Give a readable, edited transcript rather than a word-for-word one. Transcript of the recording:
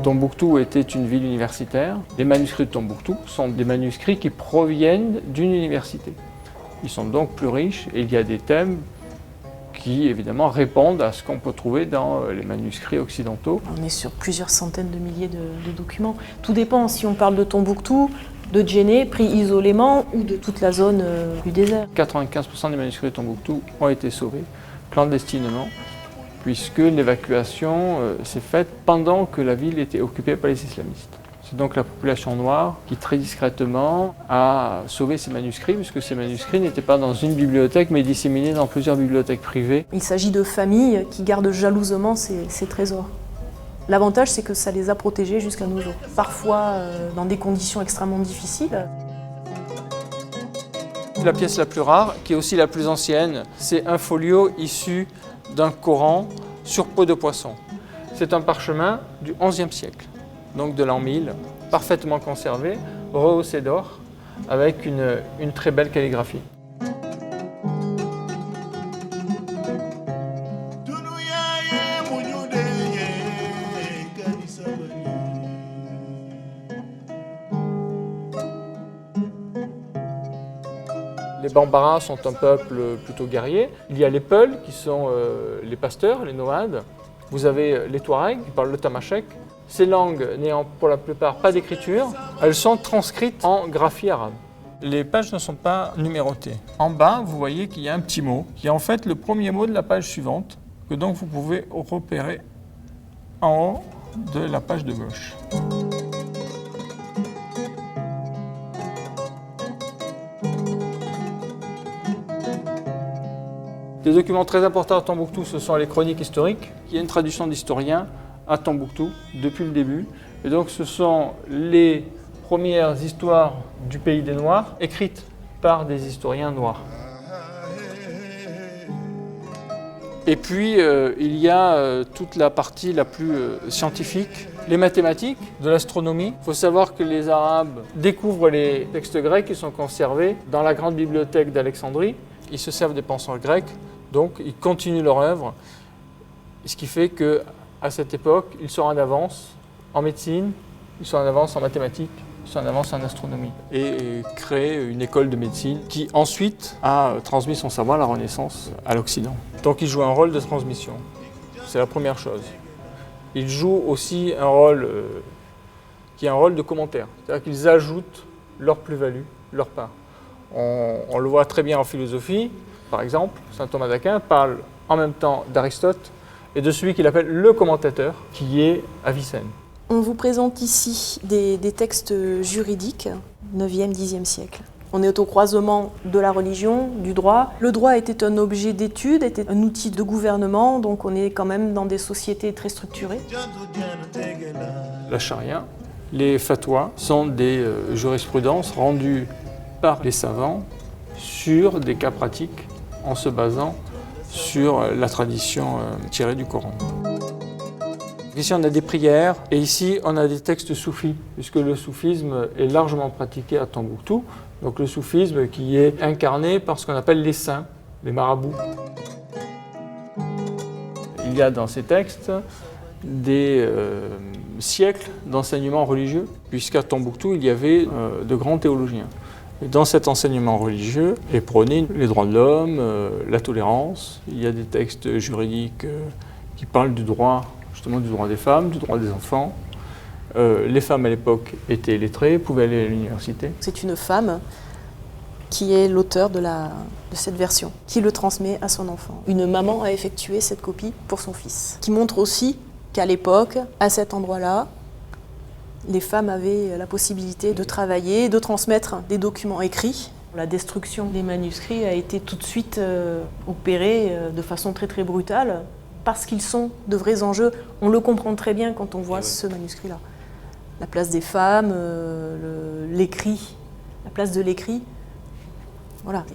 Tombouctou était une ville universitaire. Les manuscrits de Tombouctou sont des manuscrits qui proviennent d'une université. Ils sont donc plus riches et il y a des thèmes qui évidemment répondent à ce qu'on peut trouver dans les manuscrits occidentaux. On est sur plusieurs centaines de milliers de documents. Tout dépend si on parle de Tombouctou, de Djenné, pris isolément, ou de toute la zone du désert. 95% des manuscrits de Tombouctou ont été sauvés clandestinement, puisque l'évacuation s'est faite pendant que la ville était occupée par les islamistes. C'est donc la population noire qui, très discrètement, a sauvé ces manuscrits, puisque ces manuscrits n'étaient pas dans une bibliothèque, mais disséminés dans plusieurs bibliothèques privées. Il s'agit de familles qui gardent jalousement ces trésors. L'avantage, c'est que ça les a protégés jusqu'à nos jours. Parfois, dans des conditions extrêmement difficiles. La pièce la plus rare, qui est aussi la plus ancienne, c'est un folio issu d'un Coran sur peau de poisson. C'est un parchemin du XIe siècle, donc de l'an 1000, parfaitement conservé, rehaussé d'or, avec une très belle calligraphie. Les Bambara sont un peuple plutôt guerrier. Il y a les Peuls, qui sont les pasteurs, les nomades. Vous avez les Touaregs, qui parlent le tamashek. Ces langues n'ayant pour la plupart pas d'écriture, elles sont transcrites en graphie arabe. Les pages ne sont pas numérotées. En bas, vous voyez qu'il y a un petit mot, qui est en fait le premier mot de la page suivante, que donc vous pouvez repérer en haut de la page de gauche. Des documents très importants à Tombouctou, ce sont les chroniques historiques. Il y a une traduction d'historiens à Tombouctou depuis le début. Et donc ce sont les premières histoires du pays des Noirs écrites par des historiens noirs. Et puis il y a toute la partie la plus scientifique, les mathématiques, de l'astronomie. Il faut savoir que les Arabes découvrent les textes grecs qui sont conservés dans la grande bibliothèque d'Alexandrie. Ils se servent des penseurs grecs, donc ils continuent leur œuvre, ce qui fait qu'à cette époque, ils sont en avance en médecine, ils sont en avance en mathématiques, ils sont en avance en astronomie, et créent une école de médecine qui ensuite a transmis son savoir à la Renaissance à l'Occident. Donc ils jouent un rôle de transmission, c'est la première chose. Ils jouent aussi un rôle qui est un rôle de commentaire, c'est-à-dire qu'ils ajoutent leur plus-value, leur part. On le voit très bien en philosophie, par exemple, saint Thomas d'Aquin parle en même temps d'Aristote et de celui qu'il appelle le commentateur, qui est Avicenne. On vous présente ici des textes juridiques, 9e, 10e siècle. On est au croisement de la religion, du droit. Le droit était un objet d'étude, était un outil de gouvernement, donc on est quand même dans des sociétés très structurées. La charia, les fatwas sont des jurisprudences rendues par les savants sur des cas pratiques en se basant sur la tradition tirée du Coran. Ici on a des prières et ici on a des textes soufis, puisque le soufisme est largement pratiqué à Tombouctou. Donc le soufisme qui est incarné par ce qu'on appelle les saints, les marabouts. Il y a dans ces textes des siècles d'enseignement religieux, puisqu'à Tombouctou il y avait de grands théologiens. Et dans cet enseignement religieux est prôné les droits de l'homme, la tolérance. Il y a des textes juridiques qui parlent du droit, justement du droit des femmes, du droit des enfants. Les femmes à l'époque étaient lettrées, pouvaient aller à l'université. C'est une femme qui est l'auteur de cette version, qui le transmet à son enfant. Une maman a effectué cette copie pour son fils, qui montre aussi qu'à l'époque, à cet endroit-là, les femmes avaient la possibilité de travailler, de transmettre des documents écrits. La destruction des manuscrits a été tout de suite opérée de façon très très brutale, parce qu'ils sont de vrais enjeux. On le comprend très bien quand on voit ce manuscrit-là. La place des femmes, l'écrit, la place de l'écrit, voilà.